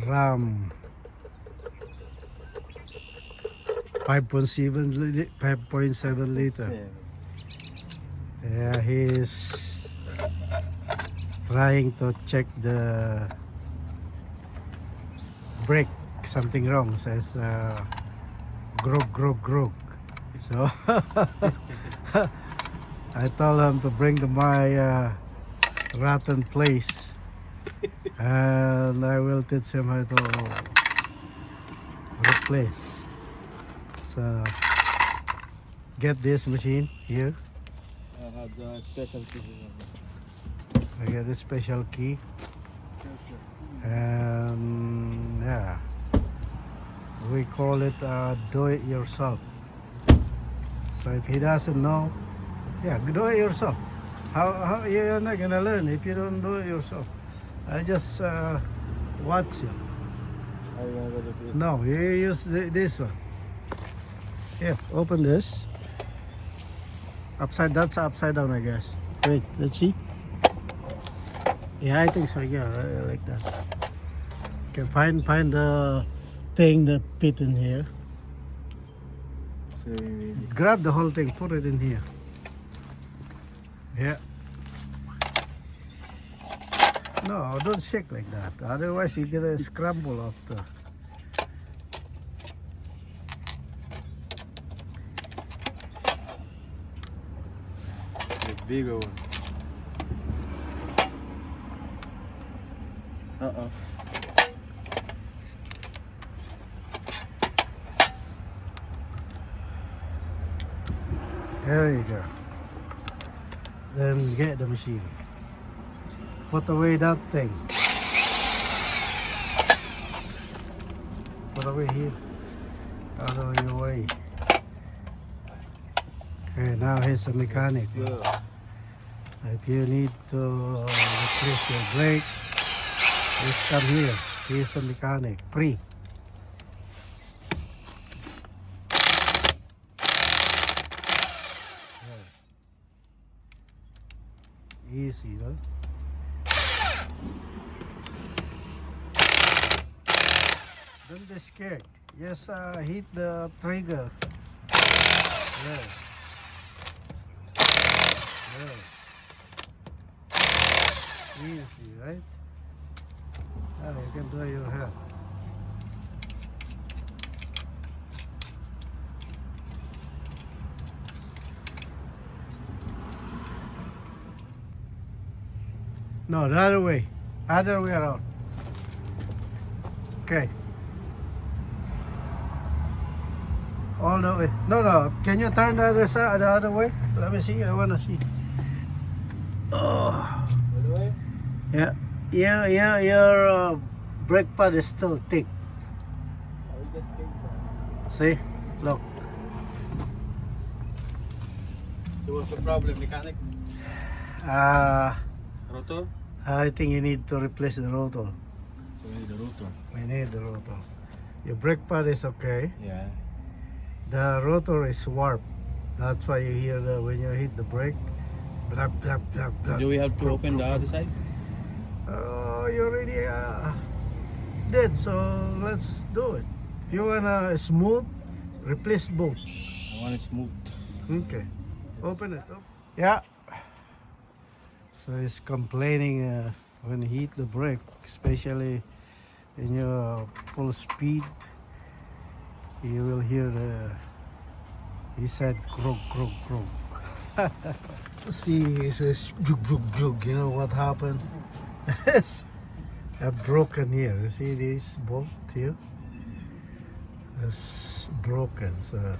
RAM 5.7 liter. Yeah, he's trying to check the brake. Something wrong. Says grog grog grog. So I told him to bring to my rotten place, and I will teach him how to replace. So get this machine here. I have the special key. I get a special key, and yeah, we call it do it yourself. So if he doesn't know, yeah, do it yourself. How you're not gonna learn if you don't do it yourself? I just watch you. No, you use this one. Here, open this. That's upside down, I guess. Wait, let's see. Yeah, I think so. Yeah, like that. Okay, find the thing that fit in here. So, Grab the whole thing, put it in here. Yeah. No, don't shake like that. Otherwise, you're gonna scramble after. the bigger one. Uh-oh. There you go. Then get the machine. Put away that thing. Put away here. Out of your way. Okay, now here's a mechanic. Yeah. If you need to replace your brake, just come here. Here's a mechanic. Free. Easy, no? Don't be scared. Just hit the trigger. Yeah. Yeah. Easy, right? Oh, you can do it your hand. No, the other way. Other way around. Okay. All the way. No. Can you turn the other side, the other way? Let me see. I wanna see. Oh. By the way? Yeah. Your brake pad is still thick. I will just take that. See? Look. So what's the problem, mechanic? Rotor? I think you need to replace the rotor. So we need the rotor. We need the rotor. Your brake pad is okay. Yeah. The rotor is warped. That's why you hear when you hit the brake. Blah, blah, blah, blah. Do we have to open the other side? Oh, you already did, so let's do it. If you wanna smooth, replace both. I want it smooth. Okay, open it up. Yeah. So he's complaining when he hit the brake, especially in your full speed. You will hear he said grog grog grog. See, he says jug jug jug. You know what happened? It's broken here. You see this bolt here? It's broken, so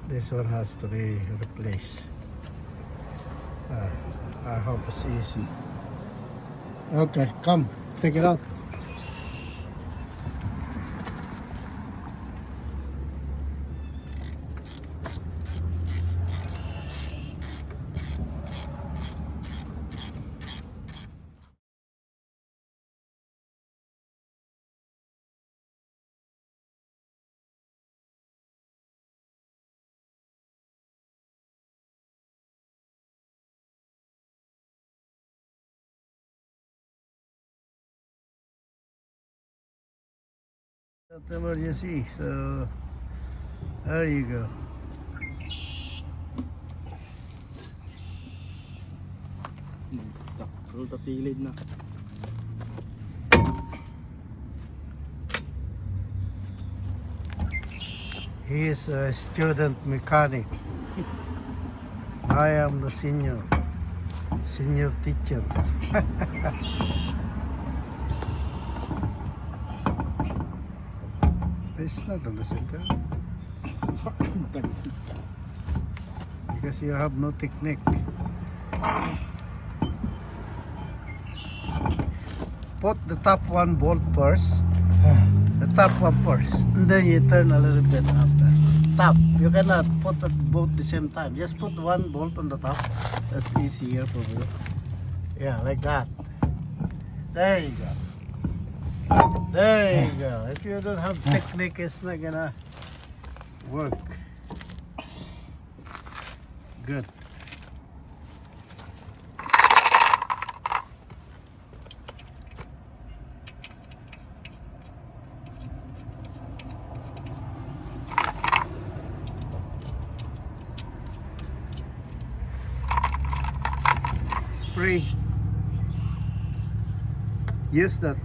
this one has to be replaced. I hope it's easy. Okay, come, take it out. Emergency, so there you go. Pero tapilid na. He is a student mechanic. I am the senior teacher. It's not on the center because you have no technique. Put the top one bolt first. The top one first, and then you turn a little bit after. Top. You cannot put it both the same time. Just put one bolt on the top. That's easier for you. Yeah, like that. There you go. There you go. If you don't have technique, it's not gonna work. Good. Spray. Use that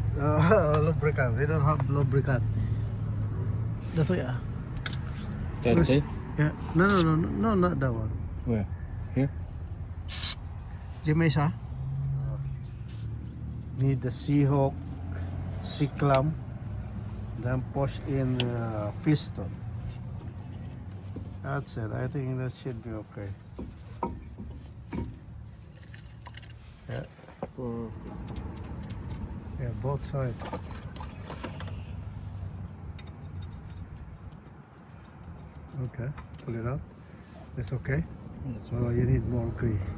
lubricant. We don't have lubricant. That's yeah. That's it? Yeah. No, not that one. Where? Here? Jamesa. Need the C-hook, C-clamp, then push in piston. That's it. I think that should be okay. Yeah. Yeah, both sides. Okay, pull it out. It's okay. Oh, you need more grease.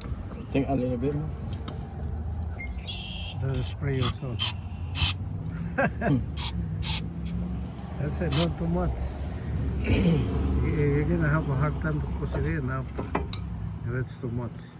Think a little bit more. Then spray yourself. That's it, not too much. You're gonna have a hard time to push it in after if it's too much.